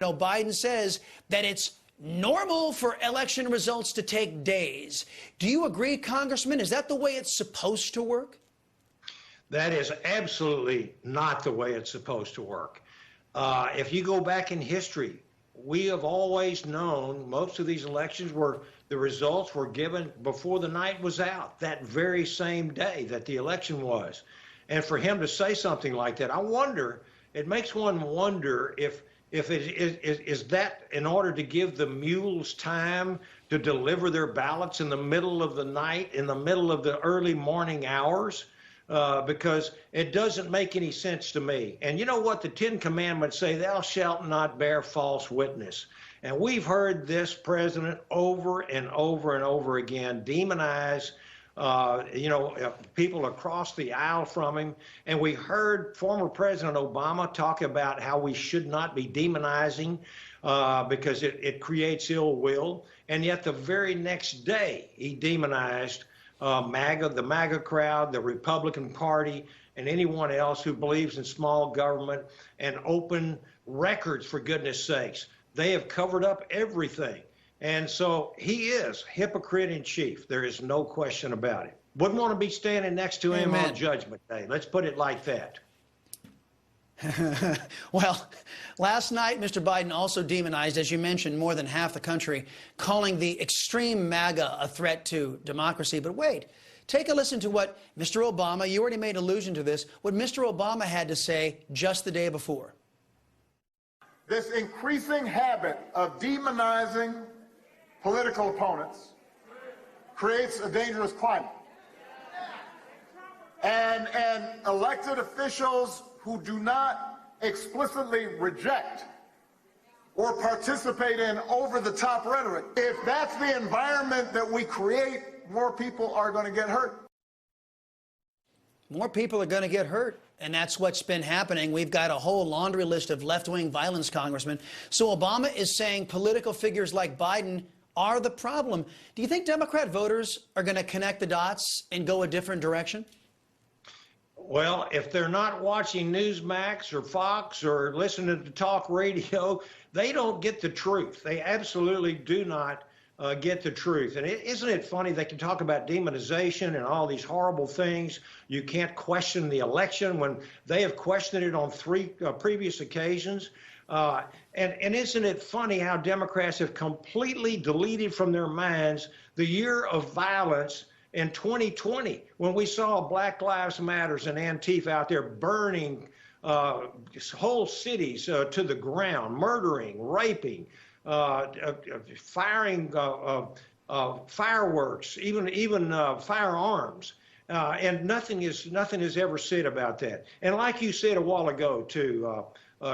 Biden says that it's normal for election results to take days. Do you agree, Congressman? Is that the way it's supposed to work? That is absolutely not the way it's supposed to work. If you go back in history, we have always known most of these elections were the results were given before the night was out, that very same day that the election was. And for him to say something like that, I wonder, it makes one wonder if it is that in order to give the mules time to deliver their ballots in the middle of the night, in the middle of the early morning hours, because it doesn't make any sense to me. And you know what the Ten Commandments say, thou shalt not bear false witness. And we've heard this president over and over and over again demonize people across the aisle from him. And we heard former President Obama talk about how we should not be demonizing because it creates ill will. And yet the very next day, he demonized the MAGA crowd, the Republican Party, and anyone else who believes in small government and open records, for goodness sakes. They have covered up everything. And so he is hypocrite-in-chief. There is no question about it. Wouldn't want to be standing next to him on Judgment Day. Let's put it like that. Well, last night, Mr. Biden also demonized, as you mentioned, more than half the country, calling the extreme MAGA a threat to democracy. But wait, take a listen to what Mr. Obama, you already made allusion to this, what Mr. Obama had to say just the day before. This increasing habit of demonizing political opponents creates a dangerous climate. And elected officials who do not explicitly reject or participate in over-the-top rhetoric, if that's the environment that we create, more people are going to get hurt. More people are going to get hurt. And that's what's been happening. We've got a whole laundry list of left-wing violence, Congressman. So Obama is saying political figures like Biden are the problem. Do you think Democrat voters are going to connect the dots and go a different direction? Well, if they're not watching Newsmax or Fox or listening to talk radio, they don't get the truth. They absolutely do not get the truth. And isn't it funny they can talk about demonization and all these horrible things? You can't question the election when they have questioned it on 3 previous occasions. And isn't it funny how Democrats have completely deleted from their minds the year of violence in 2020 when we saw Black Lives Matters and Antifa out there burning whole cities to the ground, murdering, raping, firing fireworks, even firearms, and nothing is ever said about that. And like you said a while ago, too,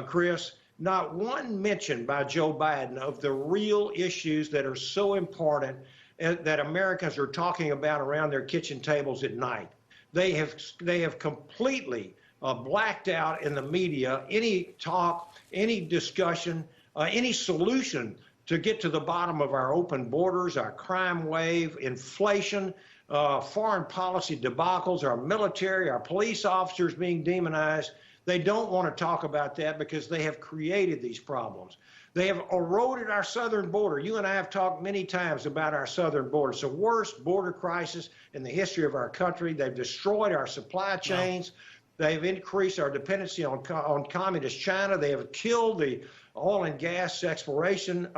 Chris, not one mention by Joe Biden of the real issues that are so important that Americans are talking about around their kitchen tables at night. They have completely blacked out in the media any talk, any discussion, any solution to get to the bottom of our open borders, our crime wave, inflation, foreign policy debacles, our military, our police officers being demonized. They don't want to talk about that because they have created these problems. They have eroded our southern border. You and I have talked many times about our southern border. It's the worst border crisis in the history of our country. They've destroyed our supply chains. They've increased our dependency on communist China. They have killed the oil and gas exploration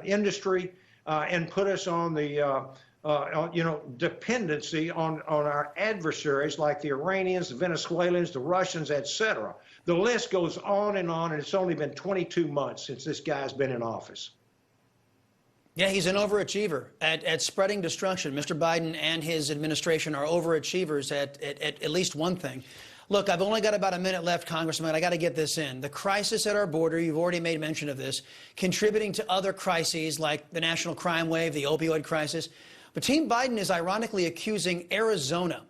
industry and put us on the dependency on our adversaries like the Iranians, the Venezuelans, the Russians, etc. The list goes on, and it's only been 22 months since this guy's been in office. Yeah, he's an overachiever at spreading destruction. Mr. Biden and his administration are overachievers at least one thing. Look, I've only got about a minute left, Congressman. I got to get this in. The crisis at our border, you've already made mention of this, contributing to other crises like the national crime wave, the opioid crisis. But Team Biden is ironically accusing Arizona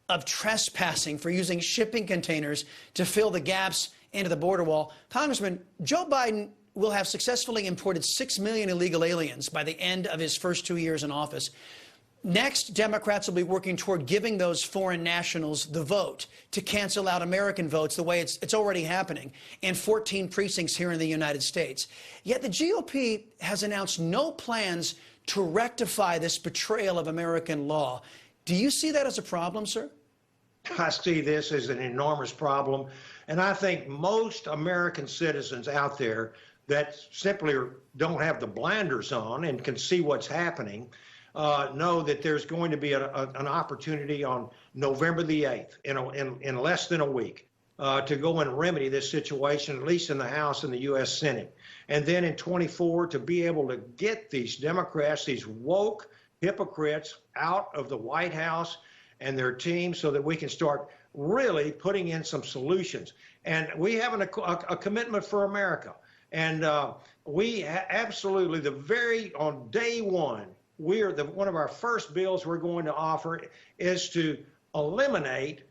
of trespassing for using shipping containers to fill the gaps into the border wall. Congressman, Joe Biden will have successfully imported 6 million illegal aliens by the end of his first 2 years in office. Next, Democrats will be working toward giving those foreign nationals the vote to cancel out American votes the way it's already happening in 14 precincts here in the United States. Yet the GOP has announced no plans to rectify this betrayal of American law. Do you see that as a problem, sir? I see this as an enormous problem, and I think most American citizens out there that simply don't have the blinders on and can see what's happening know that there's going to be an opportunity on November the 8th, in less than a week, to go and remedy this situation, at least in the House and the U.S. Senate. And then in 24, to be able to get these Democrats, these woke hypocrites, out of the White House and their team so that we can start really putting in some solutions. And we have a commitment for America. And we absolutely, on day one, one of our first bills we're going to offer is to eliminate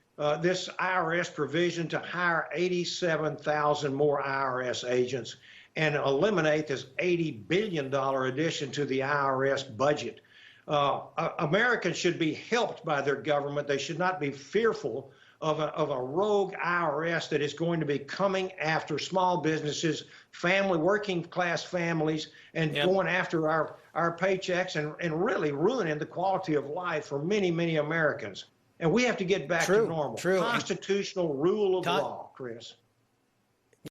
this IRS provision to hire 87,000 more IRS agents and eliminate this $80 billion addition to the IRS budget. Americans should be helped by their government. They should not be fearful of a rogue IRS that is going to be coming after small businesses, working class families, and going after our paychecks and really ruining the quality of life for many, many Americans. And we have to get back to normal. Constitutional rule of law, Chris.